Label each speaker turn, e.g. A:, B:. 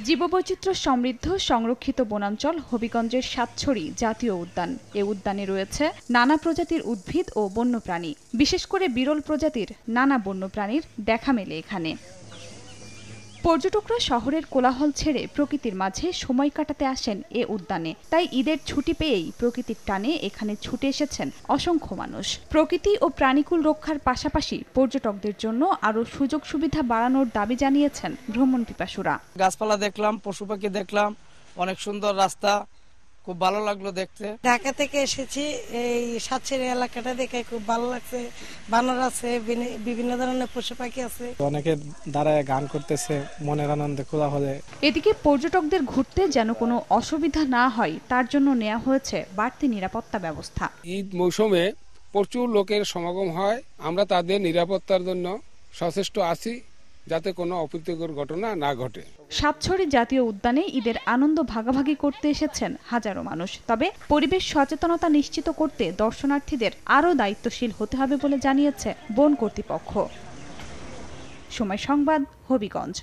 A: জীববৈচিত্র্য সমৃদ্ধ সংরক্ষিত বনাঞ্চল হবিগঞ্জের সাতছড়ি জাতীয় উদ্যান। এ উদ্যানে রয়েছে নানা প্রজাতির উদ্ভিদ ও বন্যপ্রাণী, বিশেষ করে বিরল প্রজাতির নানা বন্যপ্রাণীর দেখা মেলে এখানে। পর্যটকরা শহরের কোলাহল ছেড়ে প্রকৃতির মাঝে সময় কাটাতে আসেন এ উদ্যানে। তাই ঈদের ছুটি পেয়েই প্রকৃতির টানে এখানে ছুটে এসেছেন অসংখ্য মানুষ। প্রকৃতি ও প্রাণীকুল রক্ষার পাশাপাশি পর্যটকদের জন্য আরও সুযোগ সুবিধা বাড়ানোর দাবি জানিয়েছেন ভ্রমণ পিপাসুরা।
B: গাছপালা দেখলাম, পশু পাখি দেখলাম, অনেক সুন্দর রাস্তা, খুব ভালো লাগলো দেখতে।
C: ঢাকা থেকে এসেছি, এই সাতছড়ি এলাকাটা দেখে খুব ভালো লাগছে। বানর আছে, বিভিন্ন ধরনের পশু পাখি আছে।
D: অনেকে দাঁড়ায় গান করতেছে, মনের আনন্দে খোলা হলে।
A: এদিকে পর্যটকদের ঘুরতে যেন কোনো অসুবিধা না হয় তার জন্য নেওয়া হয়েছে বাড়তি নিরাপত্তা ব্যবস্থা।
E: ঈদ মৌসুমে প্রচুর লোকের সমাগম হয়, আমরা তাদের নিরাপত্তার জন্য সচেষ্ট আছি যাতে কোনো অপ্রীতিকর ঘটনা না ঘটে।
A: সাতছড়ি জাতীয় উদ্যানে ঈদের আনন্দ ভাগাভাগি করতে এসেছেন হাজারো মানুষ। তবে পরিবেশ সচেতনতা নিশ্চিত করতে দর্শনার্থীদের আরও দায়িত্বশীল হতে হবে বলে জানিয়েছে বন কর্তৃপক্ষ। সময় সংবাদ, হবিগঞ্জ।